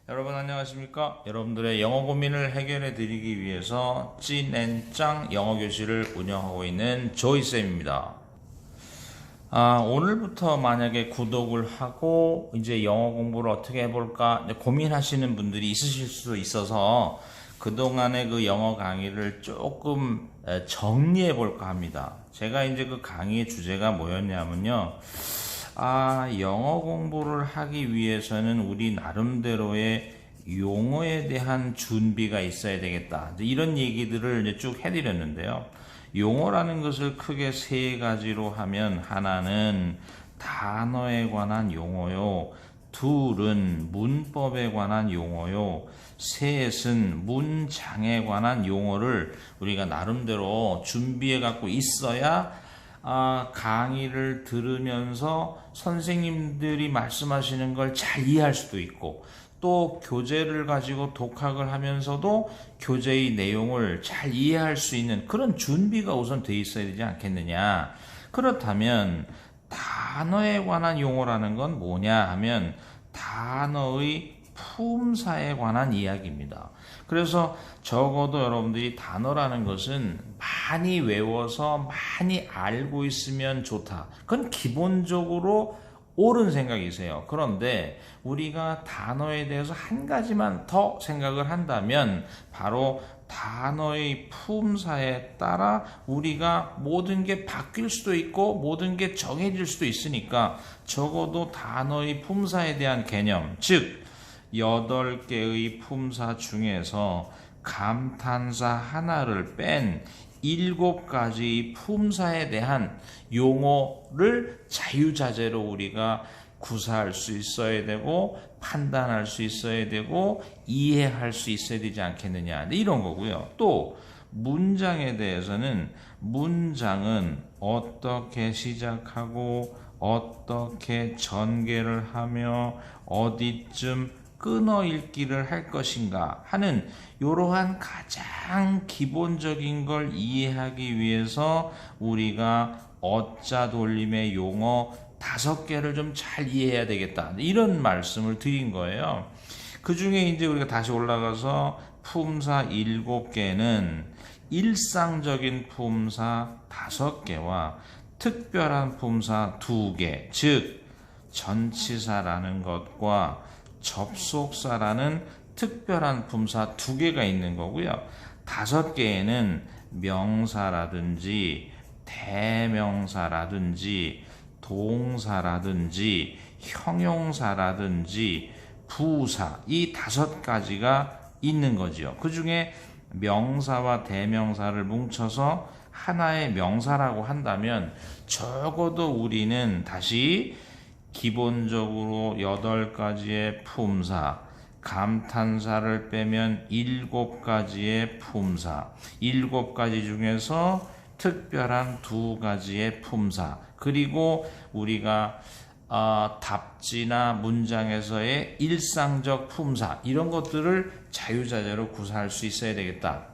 여러분 안녕하십니까? 여러분들의 영어 고민을 해결해 드리기 위해서 찐앤짱 영어 교실을 운영하고 있는 조이쌤입니다. 오늘부터 만약에 구독을 하고 이제 영어 공부를 어떻게 해볼까 고민하시는 분들이 있으실 수 있어서 그동안의 그 영어 강의를 조금 정리해 볼까 합니다. 제가 이제 그 강의의 주제가 뭐였냐면요. 영어 공부를 하기 위해서는 우리 나름대로의 용어에 대한 준비가 있어야 되겠다. 이런 얘기들을 이제 쭉 해드렸는데요. 용어라는 것을 크게 세 가지로 하면, 하나는 단어에 관한 용어요. 둘은 문법에 관한 용어요. 셋은 문장에 관한 용어를 우리가 나름대로 준비해 갖고 있어야 강의를 들으면서 선생님들이 말씀하시는 걸 잘 이해할 수도 있고, 또 교재를 가지고 독학을 하면서도 교재의 내용을 잘 이해할 수 있는 그런 준비가 우선 돼 있어야 되지 않겠느냐. 그렇다면 단어에 관한 용어라는 건 뭐냐 하면 단어의 품사에 관한 이야기입니다. 그래서 적어도 여러분들이 단어라는 것은 많이 외워서 많이 알고 있으면 좋다. 그건 기본적으로 옳은 생각이세요. 그런데 우리가 단어에 대해서 한 가지만 더 생각을 한다면 바로 단어의 품사에 따라 우리가 모든 게 바뀔 수도 있고 모든 게 정해질 수도 있으니까 적어도 단어의 품사에 대한 개념, 즉 8개의 품사 중에서 감탄사 하나를 뺀 7가지 품사에 대한 용어를 자유자재로 우리가 구사할 수 있어야 되고 판단할 수 있어야 되고 이해할 수 있어야 되지 않겠느냐, 이런 거고요. 또 문장에 대해서는 문장은 어떻게 시작하고 어떻게 전개를 하며 어디쯤 끊어 읽기를 할 것인가 하는 이러한 가장 기본적인 걸 이해하기 위해서 우리가 어짜 돌림의 용어 5개를 좀 잘 이해해야 되겠다, 이런 말씀을 드린 거예요. 그 중에 이제 우리가 다시 올라가서 품사 7개는 일상적인 품사 5개와 특별한 품사 2개, 즉 전치사라는 것과 접속사라는 특별한 품사 2개가 있는 거고요. 5개에는 명사라든지 대명사라든지 동사라든지 형용사라든지 부사, 이 5가지가 있는 거죠. 그 중에 명사와 대명사를 뭉쳐서 하나의 명사라고 한다면 적어도 우리는 다시 기본적으로 8가지의 품사, 감탄사를 빼면 7가지의 품사, 7가지 중에서 특별한 2가지의 품사, 그리고 우리가 답지나 문장에서의 일상적 품사, 이런 것들을 자유자재로 구사할 수 있어야 되겠다.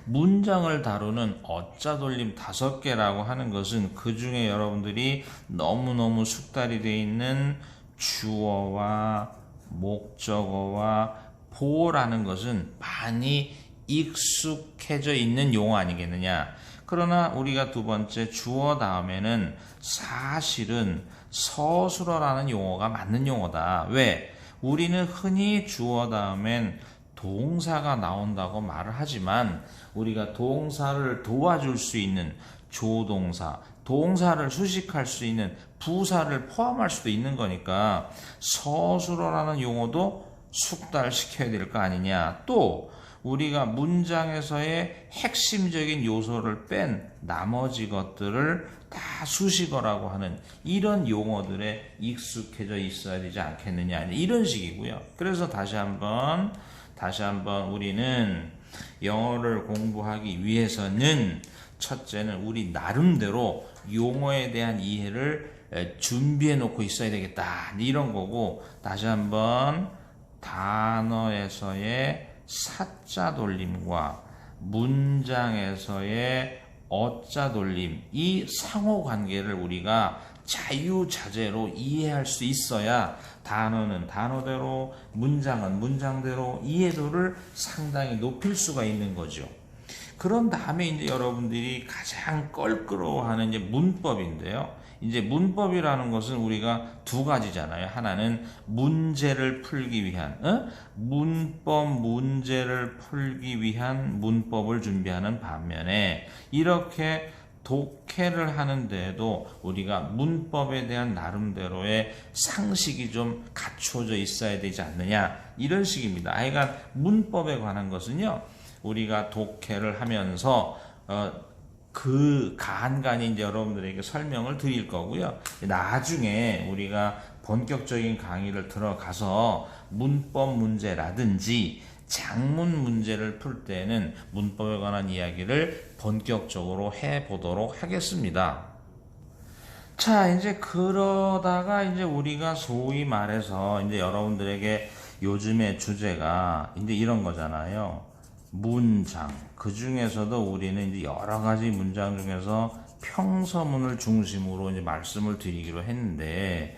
문장을 다루는 어짜 돌림 5개라고 하는 것은 그 중에 여러분들이 너무너무 숙달이 되어 있는 주어와 목적어와 보어라는 것은 많이 익숙해져 있는 용어 아니겠느냐. 그러나 우리가 두 번째 주어 다음에는 사실은 서술어라는 용어가 맞는 용어다. 왜? 우리는 흔히 주어 다음엔 동사가 나온다고 말을 하지만 우리가 동사를 도와줄 수 있는 조동사, 동사를 수식할 수 있는 부사를 포함할 수도 있는 거니까 서술어라는 용어도 숙달시켜야 될 거 아니냐. 또 우리가 문장에서의 핵심적인 요소를 뺀 나머지 것들을 다 수식어라고 하는 이런 용어들에 익숙해져 있어야 되지 않겠느냐, 이런 식이고요. 그래서 다시 한번 우리는 영어를 공부하기 위해서는 첫째는 우리 나름대로 용어에 대한 이해를 준비해 놓고 있어야 되겠다, 이런 거고, 다시 한번 단어에서의 사자 돌림과 문장에서의 어자 돌림, 이 상호 관계를 우리가 자유자재로 이해할 수 있어야 단어는 단어대로, 문장은 문장대로 이해도를 상당히 높일 수가 있는 거죠. 그런 다음에 이제 여러분들이 가장 껄끄러워하는 이제 문법인데요. 이제 문법이라는 것은 우리가 두 가지잖아요. 하나는 문제를 풀기 위한, 문법 문제를 풀기 위한 문법을 준비하는 반면에 이렇게 독해를 하는데도 우리가 문법에 대한 나름대로의 상식이 좀 갖춰져 있어야 되지 않느냐, 이런 식입니다. 하여간 문법에 관한 것은요, 우리가 독해를 하면서 그 간간히 이제 여러분들에게 설명을 드릴 거고요. 나중에 우리가 본격적인 강의를 들어가서 문법 문제라든지 작문 문제를 풀 때는 문법에 관한 이야기를 본격적으로 해보도록 하겠습니다. 자, 이제 그러다가 이제 우리가 소위 말해서 이제 여러분들에게 요즘의 주제가 이제 이런 거잖아요. 문장. 그 중에서도 우리는 이제 여러 가지 문장 중에서 평서문을 중심으로 이제 말씀을 드리기로 했는데,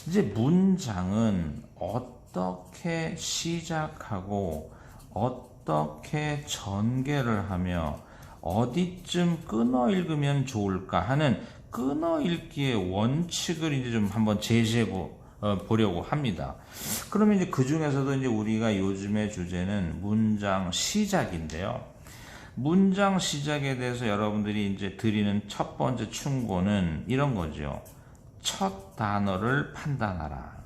이제 문장은 어떻게 시작하고 어떻게 전개를 하며 어디쯤 끊어 읽으면 좋을까 하는 끊어 읽기의 원칙을 이제 좀 한번 제시해 보려고 합니다. 그러면 이제 그 중에서도 이제 우리가 요즘의 주제는 문장 시작인데요. 문장 시작에 대해서 여러분들이 이제 드리는 첫 번째 충고는 이런 거죠. 첫 단어를 판단하라.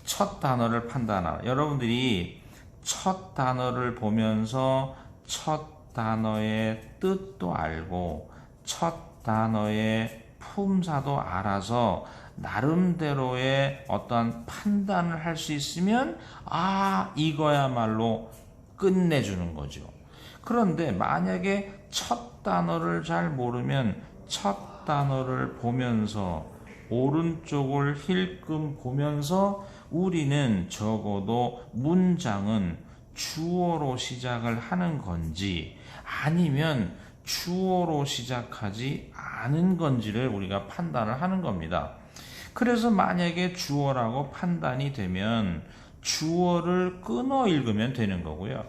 첫 단어를 판단하라. 여러분들이 첫 단어를 보면서 첫 단어의 뜻도 알고 첫 단어의 품사도 알아서 나름대로의 어떤 판단을 할 수 있으면 이거야말로 끝내주는 거죠. 그런데 만약에 첫 단어를 잘 모르면 첫 단어를 보면서 오른쪽을 힐끔 보면서 우리는 적어도 문장은 주어로 시작을 하는 건지 아니면 주어로 시작하지 않은 건지를 우리가 판단을 하는 겁니다. 그래서 만약에 주어라고 판단이 되면 주어를 끊어 읽으면 되는 거고요.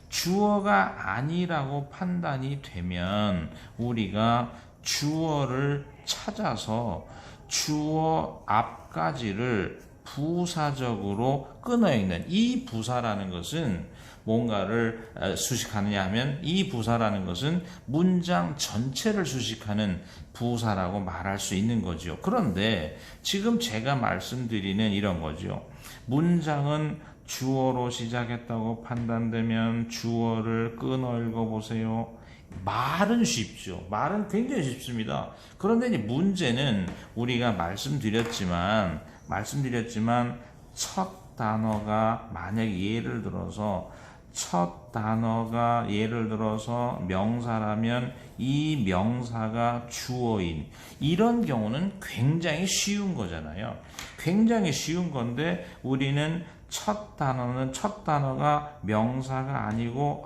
주어가 아니라고 판단이 되면 우리가 주어를 찾아서 주어 앞까지를 부사적으로 끊어 읽는, 이 부사라는 것은 뭔가를 수식하느냐 하면 이 부사라는 것은 문장 전체를 수식하는 부사라고 말할 수 있는 거죠. 그런데 지금 제가 말씀드리는 이런 거죠. 문장은 주어로 시작했다고 판단되면 주어를 끊어 읽어보세요. 말은 쉽죠. 말은 굉장히 쉽습니다. 그런데 이제 문제는 우리가 말씀드렸지만 첫 단어가 만약에 예를 들어서 명사라면 이 명사가 주어인 이런 경우는 굉장히 쉬운 거잖아요. 굉장히 쉬운 건데 우리는 첫 단어가 명사가 아니고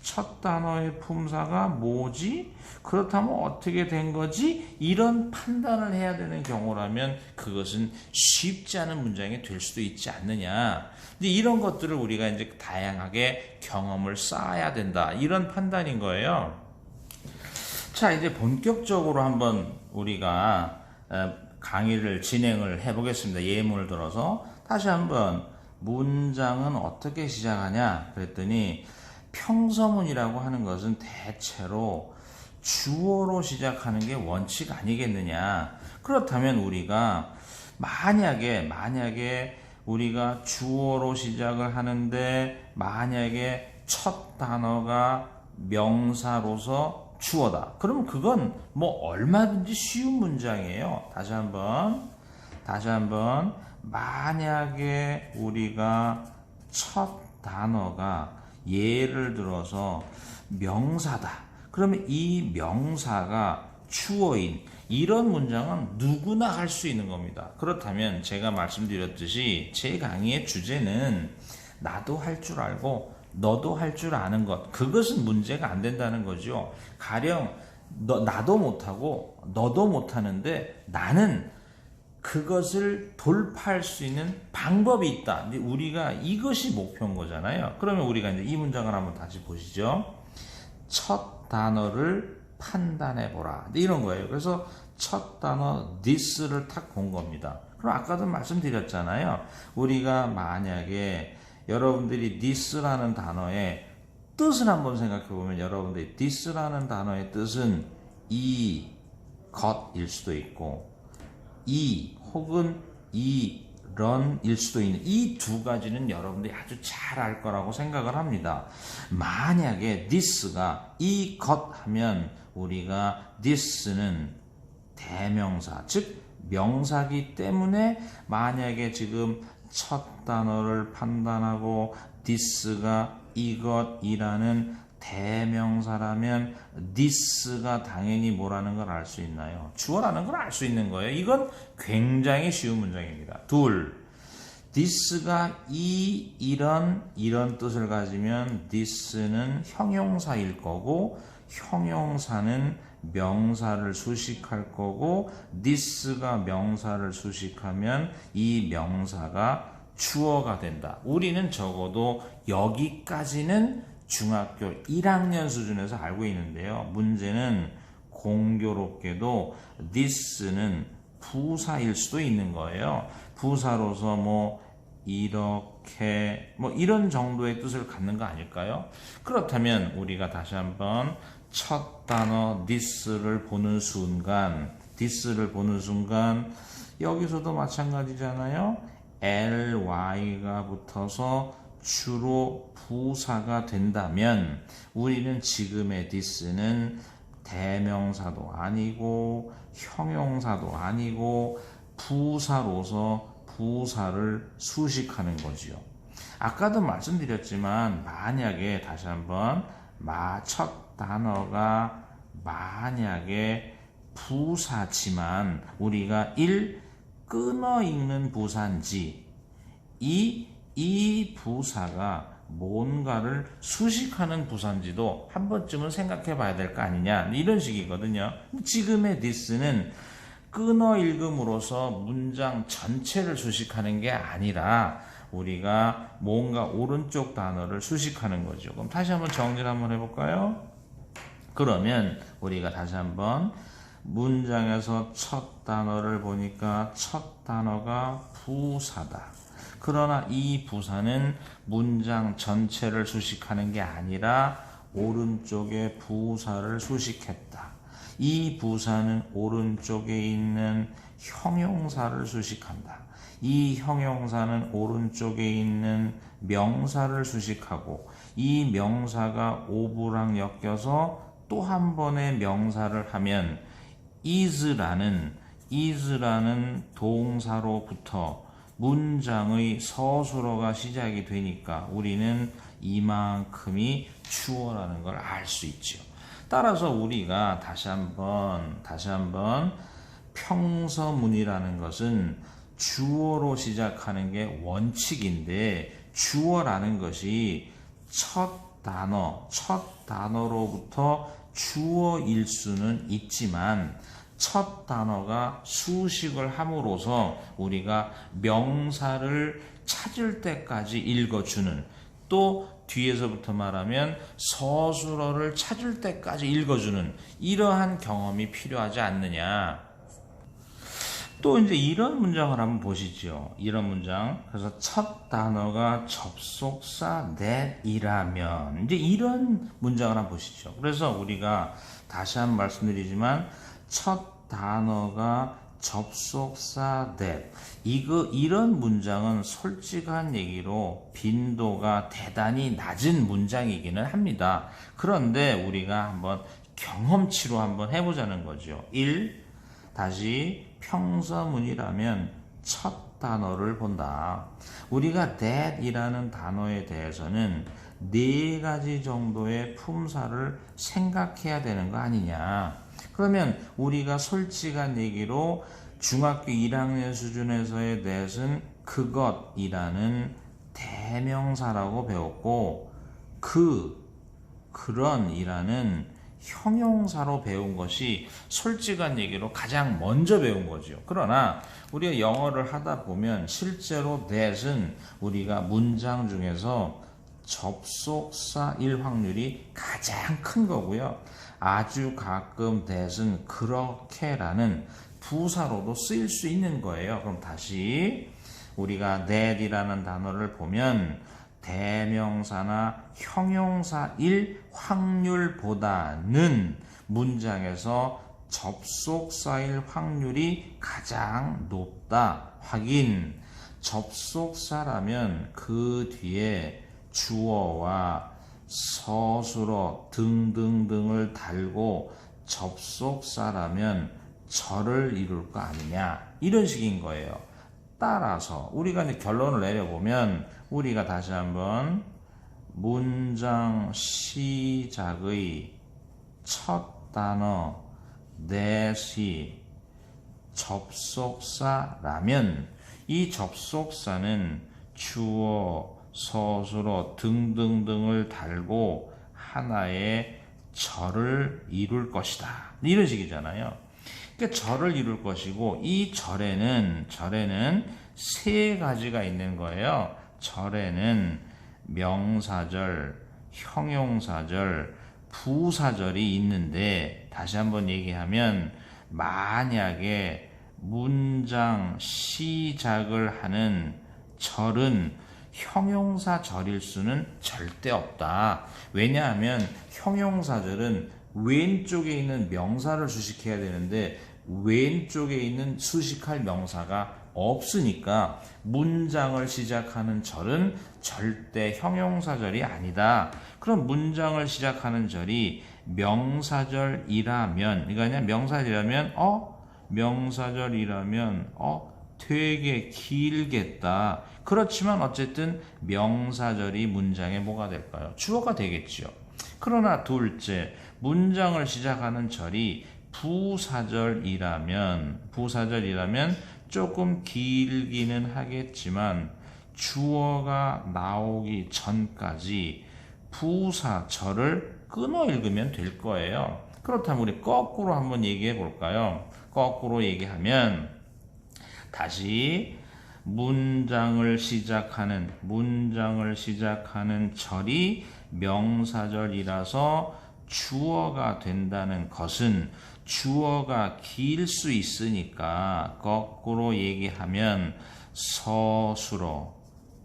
첫 단어의 품사가 뭐지? 그렇다면 어떻게 된 거지? 이런 판단을 해야 되는 경우라면 그것은 쉽지 않은 문장이 될 수도 있지 않느냐. 근데 이런 것들을 우리가 이제 다양하게 경험을 쌓아야 된다. 이런 판단인 거예요. 자, 이제 본격적으로 한번 우리가 강의를 진행을 해보겠습니다. 예문을 들어서 다시 한번 문장은 어떻게 시작하냐 그랬더니 평서문이라고 하는 것은 대체로 주어로 시작하는 게 원칙 아니겠느냐. 그렇다면 우리가 만약에 우리가 주어로 시작을 하는데 만약에 첫 단어가 명사로서 주어다. 그러면 그건 얼마든지 쉬운 문장이에요. 다시 한번 만약에 우리가 첫 단어가 예를 들어서 명사다. 그러면 이 명사가 주어인 이런 문장은 누구나 할 수 있는 겁니다. 그렇다면 제가 말씀드렸듯이 제 강의의 주제는 나도 할 줄 알고 너도 할 줄 아는 것, 그것은 문제가 안 된다는 거죠. 가령 나도 못하고 너도 못하는데 나는 그것을 돌파할 수 있는 방법이 있다. 근데 우리가 이것이 목표인 거잖아요. 그러면 우리가 이제 이 문장을 한번 다시 보시죠. 첫 단어를 판단해 보라. 이런 거예요. 그래서 첫 단어 this를 탁 본 겁니다. 그럼 아까도 말씀드렸잖아요. 우리가 만약에 여러분들이 this라는 단어의 뜻을 한번 생각해 보면 여러분들이 this라는 단어의 뜻은 이 것일 수도 있고 이 혹은 이런일 수도 있는 이 두 가지는 여러분들이 아주 잘 알 거라고 생각을 합니다. 만약에 this가 이 것 하면 우리가 this는 대명사 즉 명사기 때문에 만약에 지금 첫 단어를 판단하고 this가 이것이라는 대명사라면 this가 당연히 뭐라는 걸 알 수 있나요? 주어라는 걸 알 수 있는 거예요. 이건 굉장히 쉬운 문장입니다. 둘, this가 이런 뜻을 가지면 this는 형용사일 거고 형용사는 명사를 수식할 거고 this가 명사를 수식하면 이 명사가 주어가 된다. 우리는 적어도 여기까지는 중학교 1학년 수준에서 알고 있는데요. 문제는 공교롭게도 this는 부사일 수도 있는 거예요. 부사로서 뭐 이렇게 뭐 이런 정도의 뜻을 갖는 거 아닐까요? 그렇다면 우리가 다시 한번 첫 단어 this를 보는 순간 여기서도 마찬가지잖아요. ly가 붙어서 주로 부사가 된다면 우리는 지금의 this는 대명사도 아니고 형용사도 아니고 부사로서 부사를 수식하는 거지요. 아까도 말씀드렸지만 만약에 다시 한번 첫 단어가 만약에 부사지만 우리가 1. 끊어 읽는 부사인지 이 부사가 뭔가를 수식하는 부사인지도 한 번쯤은 생각해 봐야 될 거 아니냐 이런 식이거든요. 지금의 this는 끊어 읽음으로써 문장 전체를 수식하는 게 아니라 우리가 뭔가 오른쪽 단어를 수식하는 거죠. 그럼 다시 한번 정리를 한번 해볼까요? 그러면 우리가 다시 한번 문장에서 첫 단어를 보니까 첫 단어가 부사다. 그러나 이 부사는 문장 전체를 수식하는 게 아니라 오른쪽에 부사를 수식했다. 이 부사는 오른쪽에 있는 형용사를 수식한다. 이 형용사는 오른쪽에 있는 명사를 수식하고 이 명사가 오브랑 엮여서 또 한 번의 명사를 하면 is라는 동사로부터 문장의 서술어가 시작이 되니까 우리는 이만큼이 주어라는 걸 알 수 있죠. 따라서 우리가 다시 한번 평서문이라는 것은 주어로 시작하는 게 원칙인데 주어라는 것이 첫 단어로부터 주어일 수는 있지만 첫 단어가 수식을 함으로써 우리가 명사를 찾을 때까지 읽어주는 또 뒤에서부터 말하면 서술어를 찾을 때까지 읽어주는 이러한 경험이 필요하지 않느냐. 또 이제 이런 문장을 한번 보시죠. 이런 문장. 그래서 첫 단어가 접속사 that이라면 이제 이런 문장을 한번 보시죠. 그래서 우리가 다시 한번 말씀드리지만 첫 단어가 접속사 that 이런 문장은 솔직한 얘기로 빈도가 대단히 낮은 문장이기는 합니다. 그런데 우리가 한번 경험치로 한번 해보자는 거죠. 1. 다시 평서문이라면 첫 단어를 본다. 우리가 that이라는 단어에 대해서는 4가지 정도의 품사를 생각해야 되는 거 아니냐. 그러면 우리가 솔직한 얘기로 중학교 1학년 수준에서의 that은 그것이라는 대명사라고 배웠고 그런이라는 형용사로 배운 것이 솔직한 얘기로 가장 먼저 배운 거죠. 그러나 우리가 영어를 하다 보면 실제로 that은 우리가 문장 중에서 접속사일 확률이 가장 큰 거고요. 아주 가끔 that은 그렇게라는 부사로도 쓰일 수 있는 거예요. 그럼 다시 우리가 that이라는 단어를 보면 대명사나 형용사일 확률보다는 문장에서 접속사일 확률이 가장 높다. 확인. 접속사라면 그 뒤에 주어와 서술어 등등등을 달고 접속사라면 절을 이룰 거 아니냐. 이런 식인 거예요. 따라서 우리가 이제 결론을 내려보면 우리가 다시 한번 문장 시작의 첫 단어 that이 접속사라면 이 접속사는 주어, 서술어 등등등을 달고 하나의 절을 이룰 것이다. 이런 식이잖아요. 그러니까 절을 이룰 것이고 이 절에는 세 가지가 있는 거예요. 절에는 명사절, 형용사절, 부사절이 있는데 다시 한번 얘기하면 만약에 문장 시작을 하는 절은 형용사절일 수는 절대 없다. 왜냐하면 형용사절은 왼쪽에 있는 명사를 수식해야 되는데 왼쪽에 있는 수식할 명사가 없으니까 문장을 시작하는 절은 절대 형용사절이 아니다. 그럼 문장을 시작하는 절이 명사절이라면, 그러니까 명사절이라면 되게 길겠다. 그렇지만 어쨌든 명사절이 문장에 뭐가 될까요? 주어가 되겠죠. 그러나 둘째, 문장을 시작하는 절이 부사절이라면 조금 길기는 하겠지만 주어가 나오기 전까지 부사절을 끊어 읽으면 될 거예요. 그렇다면 우리 거꾸로 한번 얘기해 볼까요? 거꾸로 얘기하면 다시 문장을 시작하는 절이 명사절이라서 주어가 된다는 것은 주어가 길 수 있으니까 거꾸로 얘기하면 서술어,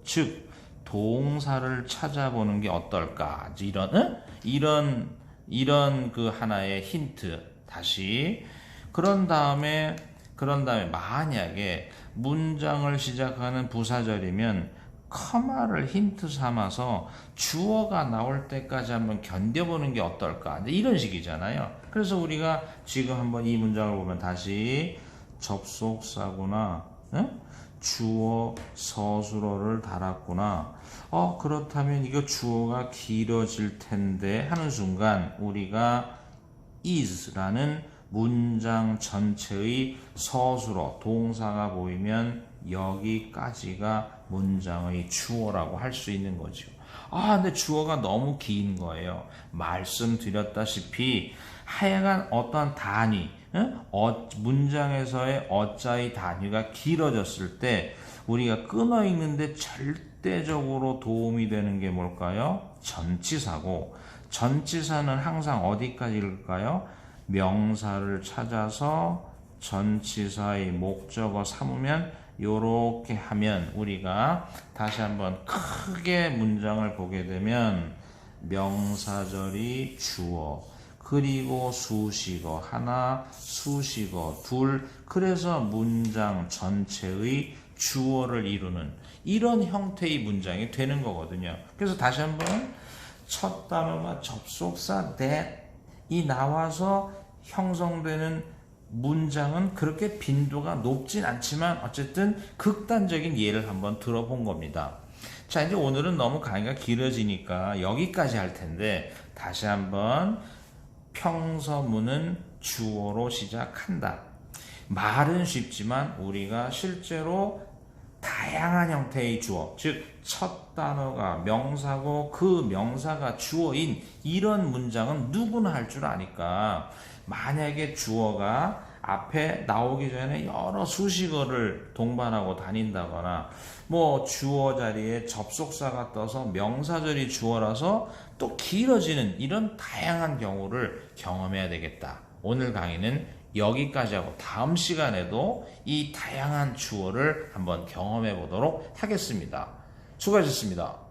즉 동사를 찾아보는 게 어떨까? 이런 그 하나의 힌트. 다시 그런 다음에 만약에 문장을 시작하는 부사절이면 커마를 힌트 삼아서 주어가 나올 때까지 한번 견뎌보는 게 어떨까? 이런 식이잖아요. 그래서 우리가 지금 한번 이 문장을 보면 다시 접속사구나, 주어, 서술어를 달았구나. 그렇다면 이거 주어가 길어질 텐데 하는 순간 우리가 is라는 문장 전체의 서술어, 동사가 보이면 여기까지가 문장의 주어라고 할 수 있는 거죠. 근데 주어가 너무 긴 거예요. 말씀드렸다시피 하여간 어떤 단위, 문장에서의 어자의 단위가 길어졌을 때 우리가 끊어 읽는데 절대적으로 도움이 되는 게 뭘까요? 전치사고, 전치사는 항상 어디까지 읽을까요? 명사를 찾아서 전치사의 목적어 삼으면 요렇게 하면 우리가 다시 한번 크게 문장을 보게 되면 명사절이 주어, 그리고 수식어 하나, 수식어 둘, 그래서 문장 전체의 주어를 이루는 이런 형태의 문장이 되는 거거든요. 그래서 다시 한번 첫 단어가 접속사 that이 나와서 형성되는 문장은 그렇게 빈도가 높진 않지만 어쨌든 극단적인 예를 한번 들어본 겁니다. 자, 이제 오늘은 너무 강의가 길어지니까 여기까지 할 텐데 다시 한번 평서문은 주어로 시작한다. 말은 쉽지만 우리가 실제로 다양한 형태의 주어, 즉 첫 단어가 명사고 그 명사가 주어인 이런 문장은 누구나 할 줄 아니까 만약에 주어가 앞에 나오기 전에 여러 수식어를 동반하고 다닌다거나 뭐 주어 자리에 접속사가 떠서 명사절이 주어라서 또 길어지는 이런 다양한 경우를 경험해야 되겠다. 오늘 강의는 여기까지 하고 다음 시간에도 이 다양한 주어를 한번 경험해 보도록 하겠습니다. 수고하셨습니다.